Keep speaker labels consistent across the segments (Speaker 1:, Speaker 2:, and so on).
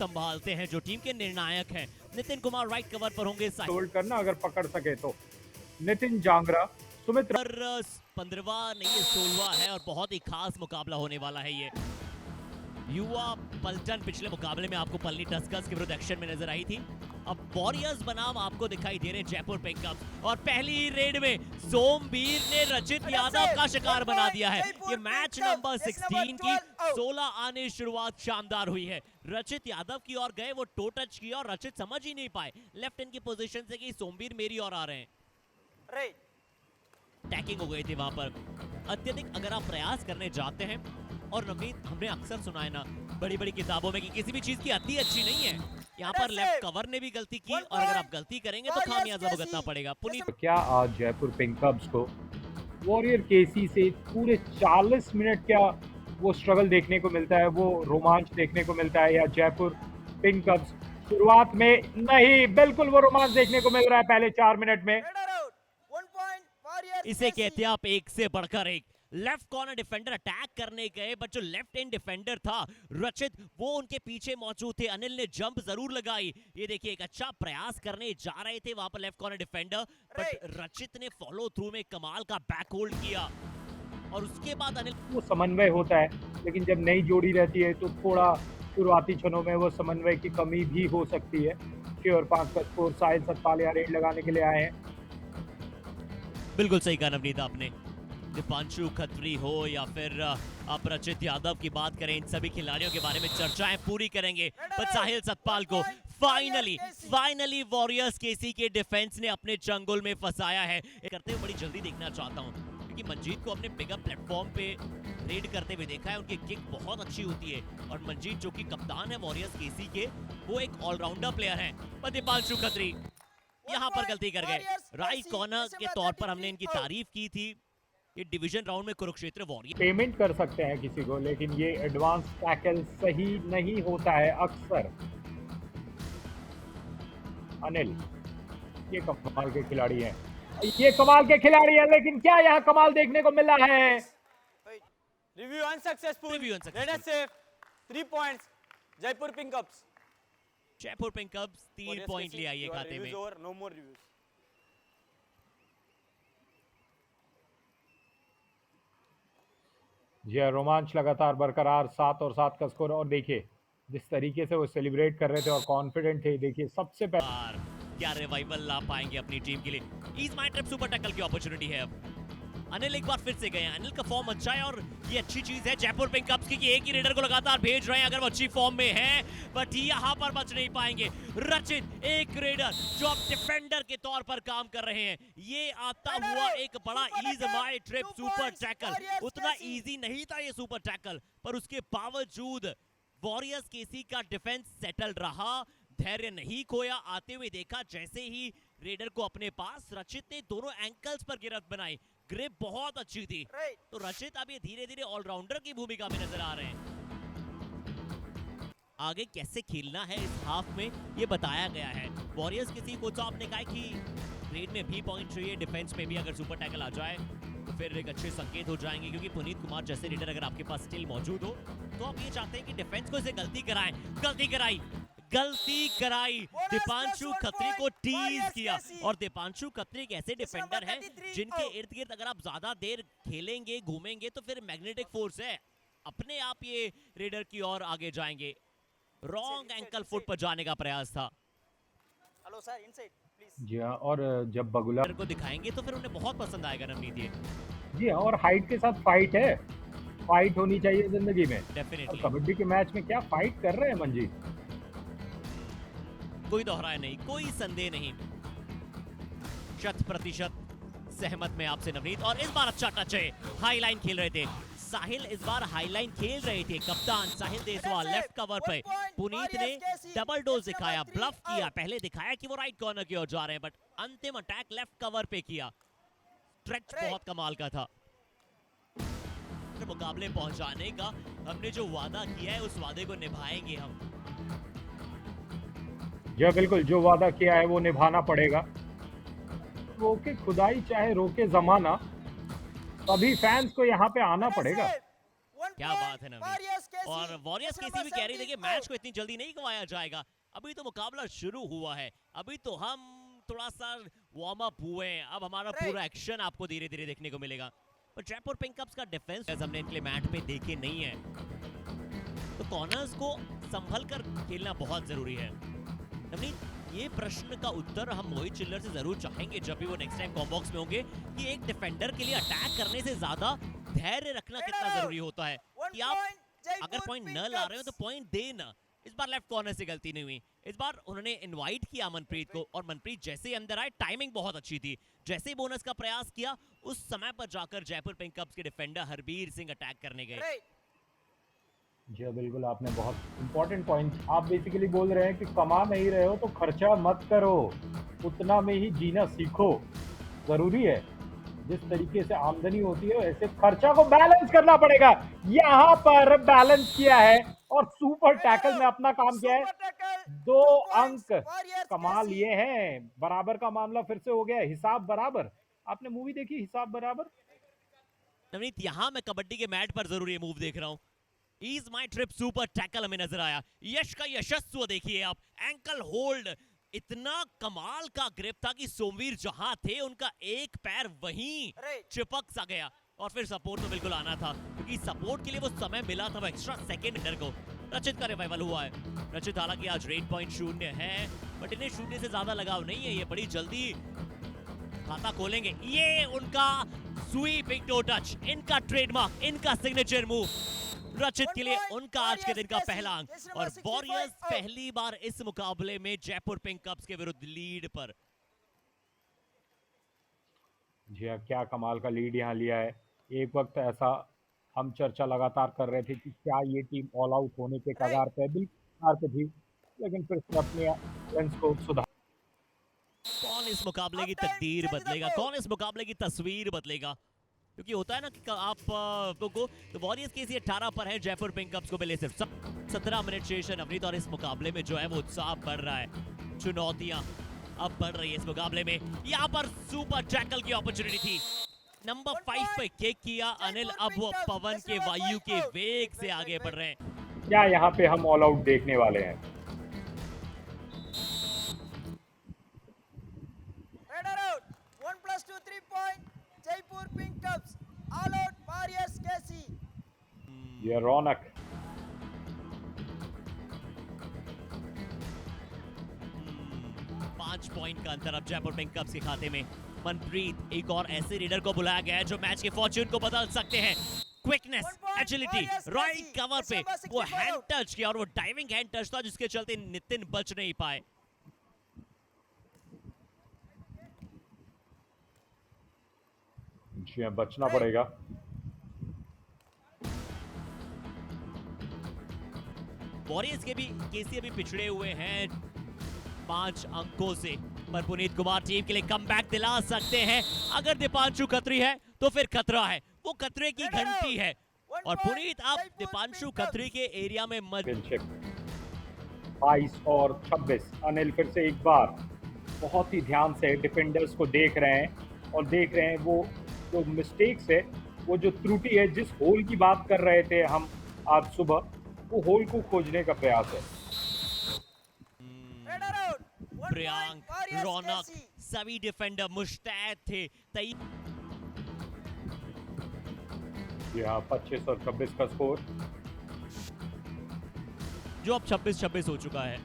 Speaker 1: संभालते हैं जो टीम के निर्णायक हैं। नितिन कुमार राइट कवर पर होंगे,
Speaker 2: होल्ड करना अगर पकड़ सके तो। नितिन जांगरा, सुमित्रा
Speaker 1: 15वां नहीं ये 16वां है और बहुत ही खास मुकाबला होने वाला है ये। युवा पलटन पिछले मुकाबले में आपको पल्ली टस्कर्स के विरुद्ध एक्शन में नजर आई थी। अब वॉरियर्स बनाम आपको दिखाई दे रहे जयपुर पिकअप्स और पहली ही रेड में सोमवीर ने रचित यादव का शिकार बना दिया है। ये मैच नंबर 16 की 16 आने शुरुआत शानदार हुई है। रचित यादव की ओर गए, वो टो टच किया और रचित समझ ही नहीं पाए लेफ्ट हैंड की पोजीशन से कि सोमवीर मेरी ओर आ रहे हैं। टैकिंग हो गई थी वहां पर। अत्यधिक अगर आप प्रयास करने जाते हैं, और नवनीत हमने अक्सर सुना है ना बड़ी बड़ी किताबों में कि किसी भी चीज की अति अच्छी नहीं है, यहाँ पर लेफ्ट कवर ने भी गलती की और अगर आप गलती करेंगे तो खामियाजा भुगतना पड़ेगा। पुनीत
Speaker 2: क्या आज जयपुर पिंक कब्स को वॉरियर केसी से पूरे 40 मिनट क्या वो स्ट्रगल देखने को मिलता है, वो रोमांच देखने को मिलता है, या जयपुर पिंक कब्स शुरुआत में नहीं, बिल्कुल वो रोमांच देखने को मिल रहा है पहले 4 मिनट में।
Speaker 1: इसे कहते हैं आप एक से बढ़कर एक। लेफ्ट कॉर्नर डिफेंडर अटैक करने गए, बट जो लेफ्ट एंड डिफेंडर था रचित वो उनके पीछे मौजूद थे। अनिल ने जंप जरूर लगाई, ये देखिए एक अच्छा प्रयास करने जा रहे थे वहां पर लेफ्ट कॉर्नर डिफेंडर, बट रचित ने फॉलो थ्रू में कमाल का बैक होल्ड किया और उसके बाद अनिल
Speaker 2: वो समन्वय होता है, लेकिन जब नई जोड़ी रहती है तो थोड़ा शुरुआती क्षणों में वो समन्वय की कमी भी हो सकती है। 6 और 5 का स्कोर, साहिल सतपाल यहाँ रेड लगाने के लिए आए हैं।
Speaker 1: बिल्कुल सही कहा नवनीत आपने। दीपांशु खत्री हो या फिर आप रचित यादव की बात करें, इन सभी खिलाड़ियों के बारे में चर्चाएं पूरी करेंगे, पर साहिल सतपाल को फाइनली वॉरियर्स केसी के डिफेंस ने अपने चंगुल में फंसाया है। करते हुए बड़ी जल्दी देखना चाहता हूं क्योंकि मंजीत को अपने बिगर प्लेटफॉर्म पे रेड करते हुए देखा है, उनकी किक बहुत अच्छी होती है और मंजीत जो कि कप्तान है वॉरियर्स केसी के, वो एक ऑलराउंडर प्लेयर है। पर दीपांशु खत्री यहाँ पर गलती कर गए। राइट कॉर्नर के तौर पर हमने इनकी तारीफ की थी। ये डिवीजन राउंड में कुरुक्षेत्र वॉरियर
Speaker 2: पेमेंट कर सकते हैं किसी को, लेकिन ये एडवांस टैकल सही नहीं होता है अक्सर। अनिल ये कमाल के खिलाड़ी हैं, ये कमाल के खिलाड़ी हैं, लेकिन क्या यहाँ कमाल देखने को मिला है?
Speaker 3: Review unsuccessful. लेट अस से 3 points Jaipur pink cups.
Speaker 1: Jaipur pink cups 3 point ले आई है खाते में।
Speaker 3: नो मोर रिव्यूज।
Speaker 2: जी रोमांच लगातार बरकरार, 7 और 7 का स्कोर। और देखिए जिस तरीके से वो सेलिब्रेट कर रहे थे और कॉन्फिडेंट थे, देखिए सबसे पहले
Speaker 1: क्या रिवाइवल ला पाएंगे अपनी टीम के लिए। Ease my trip super tackle की अपॉर्चुनिटी है अब। अनिल एक बार फिर से गए, अनिल का फॉर्म अच्छा है और ये अच्छी चीज है जयपुर पिंक कप्स की कि एक ही रेडर को लगातार भेज रहे हैं अगर वो अच्छी फॉर्म में है, बट यहाँ पर बच नहीं पाएंगे। रचित एक रेडर जो अब डिफेंडर के तौर पर काम कर रहे हैं, ये आता हुआ एक बड़ा ease my trip super tackle. उतना इजी नहीं था ये सुपर टैकल, पर उसके बावजूद वॉरियर्स केसी का डिफेंस सेटल रहा, धैर्य नहीं खोया। आते हुए देखा जैसे ही रेडर को अपने पास, रचित ने दोनों एंकल्स पर गिरफ्त बनाई, ग्रिप बहुत अच्छी थी। तो रचित अब ये धीरे धीरे ऑलराउंडर की भूमिका में नजर आ रहे हैं। आगे कैसे खेलना है इस हाफ में ये बताया गया है। वॉरियर्स किसी कोच आपने कहा कि रेड में भी पॉइंट चाहिए, डिफेंस में भी अगर सुपर टैकल आ जाए तो फिर एक अच्छे संकेत हो जाएंगे, क्योंकि पुनीत कुमार जैसे रेडर अगर आपके पास स्टिल मौजूद हो तो आप ये चाहते हैं कि डिफेंस को इसे गलती कराएं। गलती कराई दीपांशु खत्री को टीज किया, और दीपांशु खत्री एक ऐसे डिफेंडर हैं जिनके इर्द गिर्द अगर आप ज्यादा देर खेलेंगे घूमेंगे तो फिर मैग्नेटिक फोर्स है, अपने आप ये रेडर की ओर आगे जाएंगे। रॉन्ग एंकल फुट पर जाने का प्रयास था।
Speaker 3: Hello sir, inside please.
Speaker 2: जी हाँ, और जब बगुला
Speaker 1: को दिखाएंगे तो फिर उन्हें बहुत पसंद आएगा नवनीत ये।
Speaker 2: जी हाँ, और हाइट के साथ फाइट है, फाइट होनी चाहिए जिंदगी में।
Speaker 1: डेफिनेटली
Speaker 2: कबड्डी के मैच में क्या फाइट कर रहे हैं मंजीत,
Speaker 1: कोई दोहराए नहीं, कोई संदेह नहीं, 100% सहमत में आपसे नवनीत। और इस बार अच्छा टच है, हाई लाइन खेल रहे थे साहिल, इस बार हाई लाइन खेल रहे थे कप्तान साहिल देसवाल। लेफ्ट कवर पे पुनीत ने डबल डोज दिखाया, ब्लफ किया, पहले दिखाया कि वो राइट कॉर्नर की ओर जा रहे हैं, बट अंतिम अटैक लेफ्ट कवर पे किया। स्ट्रेच बहुत कमाल का था। मुकाबले पहुंचाने का हमने जो वादा किया है उस वादे को निभाएंगे हम।
Speaker 2: जी बिल्कुल, जो वादा किया है वो निभाना पड़ेगा। रोके खुदाई चाहे रोके जमाना, तभी फैंस को यहाँ पे आना पड़ेगा।
Speaker 1: क्या बात है नवनीत, और वॉरियर्स केसी भी कह रही थी कि मैच को इतनी जल्दी नहीं गंवाया जाएगा, अभी तो मुकाबला शुरू हुआ है, अभी तो हम थोड़ा सा वार्म अप हुए हैं, अब हमारा पूरा एक्शन आपको धीरे धीरे देखने को मिलेगा। पर जयपुर पिंक कप्स का डिफेंस हमने इनके मैट पे देखे नहीं है, तो कॉर्नर्स को संभल कर खेलना बहुत जरूरी है। नवनीत, ये प्रश्न का उत्तर हम मोहित चिल्लर से जरूर चाहेंगे जब भी वो नेक्स्ट टाइम कॉम्बॉक्स में होंगे कि एक डिफेंडर के लिए अटैक करने से ज्यादा धैर्य रखना कितना जरूरी होता है कि आप अगर पॉइंट न ला रहे हो तो पॉइंट देना। इस बार लेफ्ट कॉर्नर से गलती नहीं हुई, इस बार उन्होंने इनवाइट किया मनप्रीत को, और मनप्रीत जैसे ही अंदर आए टाइमिंग बहुत अच्छी थी, जैसे ही बोनस का प्रयास किया उस समय पर जाकर जयपुर पिंक कप्स के डिफेंडर हरबीर सिंह अटैक करने गए।
Speaker 2: जी बिल्कुल, आपने बहुत इंपॉर्टेंट पॉइंट, आप बेसिकली बोल रहे हैं कि कमा नहीं रहे हो तो खर्चा मत करो, उतना में ही जीना सीखो। जरूरी है, जिस तरीके से आमदनी होती है वैसे खर्चा को बैलेंस करना पड़ेगा। यहाँ पर बैलेंस किया है और सुपर टैकल में अपना काम किया है, 2 अंक कमा लिए हैं। बराबर का मामला फिर से हो गया, हिसाब बराबर। आपने मूवी देखी हिसाब बराबर?
Speaker 1: नवनीत, यहाँ मैं कबड्डी के मैट पर जरूर ये मूव देख रहा हूँ। Ease my trip super tackle हमें नजर आया, यश का यशस्व देखिए आप, एंकल होल्ड, इतना कमाल का ग्रिप था कि सोमवीर जहां थे उनका एक पैर वहीं चिपक सा गया, और फिर सपोर्ट तो बिल्कुल आना था क्योंकि सपोर्ट के लिए वो समय मिला था, वो एक्स्ट्रा सेकंड इंडर को। रचित का रिवाइवल हुआ है, रचित हालांकि आज रेट पॉइंट 0 है, बट इन्हें 0 से ज्यादा लगाव नहीं है, ये बड़ी जल्दी खाता खोलेंगे। ये उनका स्वीपिंग टो टच, इनका ट्रेडमार्क, इनका सिग्नेचर मूव, रचित के लिए उनका आज के दिन का पहला अंक, और वॉरियर्स पहली बार इस मुकाबले में जयपुर पिंक कप्स के विरुद्ध लीड पर।
Speaker 2: जी हाँ, क्या कमाल का लीड यहाँ लिया है। एक वक्त ऐसा हम चर्चा लगातार कर रहे थे कि क्या ये टीम ऑल आउट होने के कगार पे, बिल्कुल कगार पे थी, लेकिन फिर से अपने बैलेंस को सुधार।
Speaker 1: कौन इस मुकाबले की तकदीर बदलेगा, कौन इस मुकाबले की तस्वीर बदलेगा, क्योंकि होता है ना कि आप को तो वॉरियर्स केसी 18 पर है, जयपुर पिंक कप्स को मिले सिर्फ 17 मिनट शेष है नवनीत, और इस मुकाबले में जो है वो उत्साह बढ़ रहा है, चुनौतियां अब बढ़ रही है इस मुकाबले में। यहाँ पर सुपर टैकल की अपॉर्चुनिटी थी, नंबर 5 पे किक किया अनिल, अब वो पवन के वायु के वेग से आगे बढ़ रहे हैं।
Speaker 2: क्या यहाँ पे हम ऑल आउट देखने वाले हैं?
Speaker 3: Jaipur pink cups all out warriors केसी।
Speaker 2: ये रौनक,
Speaker 1: पांच पॉइंट का अंतर अब जयपुर पिंक कप्स के खाते में। मनप्रीत, एक और ऐसे रीडर को बुलाया गया है जो मैच के फॉर्च्यून को बदल सकते हैं। क्विकनेस, एजिलिटी, राइट कवर पे वो हैंड टच किया, और वो डाइविंग हैंड टच था जिसके चलते नितिन बच नहीं पाए।
Speaker 2: बचना पड़ेगा।
Speaker 1: वॉरियर्स के भी केसी अभी पिछड़े हुए हैं 5 अंकों से, पर पुनीत कुमार टीम के लिए कमबैक दिला सकते हैं। अगर दीपांशु खत्री है तो फिर खतरा है, वो खतरे की घंटी है, और पुनीत आप दीपांशु खत्री के एरिया में
Speaker 2: 22 और 26। अनिल फिर से एक बार बहुत ही ध्यान से डिफेंडर्स को देख रहे हैं, और देख रहे हैं वो जो मिस्टेक्स है, वो जो त्रुटि है, जिस होल की बात कर रहे थे हम आज सुबह, वो होल को खोजने का प्रयास है।
Speaker 1: प्रियांक, रौनक, सभी डिफेंडर मुस्तैद थे।
Speaker 2: यहाँ 25 और 26 का स्कोर,
Speaker 1: जो अब 26-26 हो चुका है।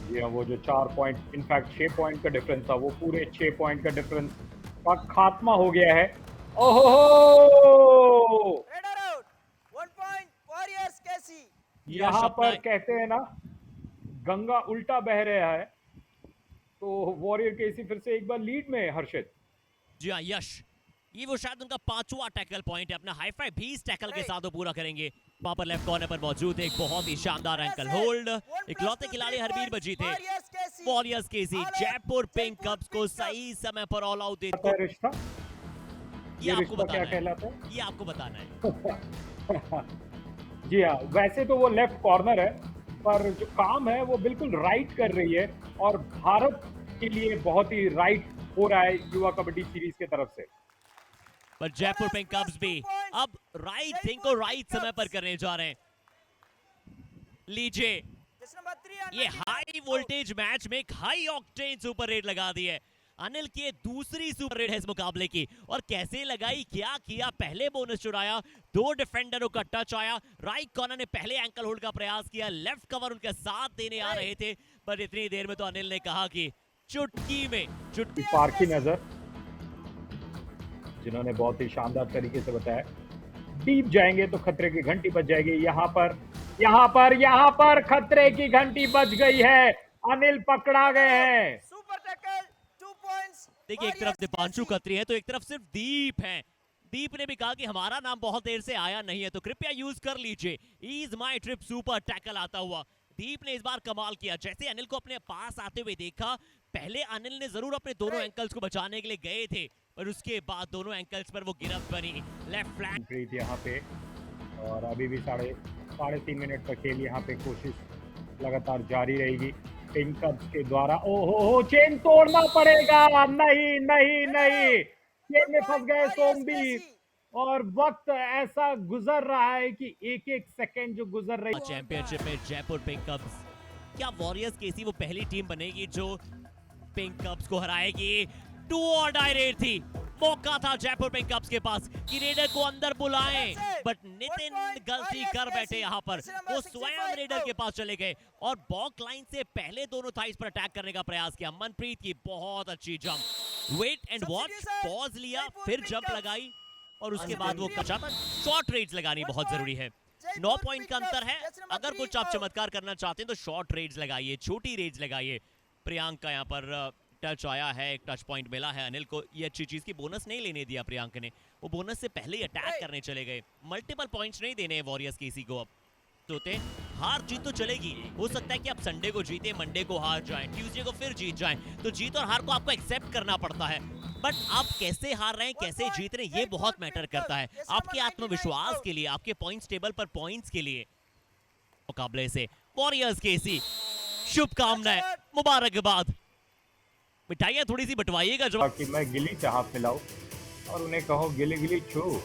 Speaker 2: जी हाँ, वो जो 4 पॉइंट, इनफैक्ट 6 पॉइंट का डिफरेंस था, वो पूरे 6 पॉइंट का डिफरेंस का खात्मा हो गया है। ओहो, यहाँ पर कहते हैं ना, गंगा उल्टा बह रहा है, तो वॉरियर केसी फिर से एक बार लीड में है। हर्षित
Speaker 1: जी हाँ, यश, ये वो शायद उनका 5वां टैकल पॉइंट है, अपना हाई फाई 20 टैकल के साथ वो पूरा करेंगे। वहां पर लेफ्ट कॉर्नर पर मौजूद एक बहुत ही शानदार एंकल होल्ड, इकलौते खिलाड़ी हरबीर बजी थे। वॉरियर्स केसी जयपुर पिंक कप्स को सही समय पर ऑल आउट देते।
Speaker 2: रिश्ता,
Speaker 1: ये आपको बताना
Speaker 2: क्या कहलाता है?
Speaker 1: ये आपको बताना है।
Speaker 2: जी हाँ, वैसे तो वो लेफ्ट कॉर्नर है, पर जो काम है वो बिल्कुल राइट कर रही है, और भारत के लिए बहुत ही राइट हो रहा है युवा कबड्डी सीरीज के तरफ से।
Speaker 1: पर जयपुर पिंक कप्स भी अब राइट थिंग को राइट समय पर करने जा रहे हैं। लीजिए, ये हाई वोल्टेज मैच में एक हाई ऑक्टेन सुपर रेट लगा दी है। अनिल की ये दूसरी सुपर रेट है इस मुकाबले की, और कैसे लगाई, क्या किया। पहले बोनस चुराया, 2 डिफेंडरों का टच आया, राइट कॉर्नर ने पहले एंकल होल्ड का प्रयास किया, लेफ्ट कवर उनके साथ देने आ रहे थे, पर इतनी देर में तो अनिल ने कहा कि चुटकी में चुटकी।
Speaker 2: पार की नजर, जिन्होंने बहुत ही शानदार तरीके से बताया, डीप जाएंगे तो खतरे की घंटी बज जाएगी। यहाँ पर खतरे की घंटी बज गई है, अनिल पकड़ा गए हैं।
Speaker 3: Super tackle, 2 points.
Speaker 1: देखिए, एक तरफ दीपांशु खत्री है तो एक तरफ सिर्फ दीप है। दीप ने भी कहा कि हमारा नाम बहुत देर से आया नहीं है, तो कृपया यूज कर लीजिए। ईज माई ट्रिप सुपर टैकल आता हुआ दीप ने इस बार कमाल किया। जैसे अनिल को अपने पास आते हुए देखा, पहले अनिल ने जरूर अपने दोनों एंकल्स को बचाने के लिए गए थे, पर उसके बाद दोनों एंकल्स पर वो गिरफ्त बनी। लेफ्ट फ्लैंक
Speaker 2: यहाँ पे, और अभी भी साढ़े 3.5 मिनट तक खेल यहाँ पे कोशिश लगातार जारी रहेगी पिंक कब्स के द्वारा। ओहो, चेन तोड़ना पड़ेगा। नहीं, चेन में फंस गए सोमबीर, और वक्त ऐसा गुजर रहा है कि एक सेकंड जो गुजर रही।
Speaker 1: चैंपियनशिप में जयपुर पिंक कब्स, क्या वॉरियर्स केसी वो पहली टीम बनेगी जो पिंक कब्स को हराएगी? 2 और डाई रेड थी, मौका था जयपुर पिंक कब्स के पास कि रेडर को अंदर बुलाएं, बट नितिन गलती कर बैठे। यहाँ पर वो स्वयं रेडर के पास चले गए और बॉक लाइन से पहले दोनों थाइस पर अटैक करने का प्रयास किया। मनप्रीत की बहुत अच्छी jump, wait and watch, pause लिया, फिर जंप लगाई, और उसके बाद वो चाहता शॉर्ट रेड्स लगानी बहुत जरूरी है। 9 पॉइंट का अंतर है, अगर कुछ आप चमत्कार करना चाहते हैं तो शॉर्ट रेड्स लगाइए, छोटी रेड्स लगाइए। प्रियांक का यहाँ पर टच आया है, एक टच पॉइंट मिला है अनिल को। ये अच्छी चीज की बोनस नहीं लेने दिया प्रियांक ने, वो बोनस से पहले ही अटैक करने चले गए। मल्टीपल पॉइंट्स नहीं देने वॉरियर्स केसी को। अब होते हार जीत तो चलेगी, हो सकता है कि आप संडे को जीते, मंडे को हार जाएं, ट्यूसडे को फिर जीत जाएं, तो जीत और हार को आपको एक्सेप्ट करना पड़ता है। बट आप कैसे हार रहे हैं, कैसे जीत रहे हैं, ये बहुत मैटर करता है आपके आत्मविश्वास के लिए, आपके पॉइंट्स टेबल पर पॉइंट्स के लिए। मुकाबले से वॉरियर्स केसी, शुभकामनाएं, मुबारकबाद। मिठाइयाँ थोड़ी सी बंटवाइएगा, जो
Speaker 2: कि मैं गिली चाह पिलाऊं और उन्हें कहो गिली गिली छू।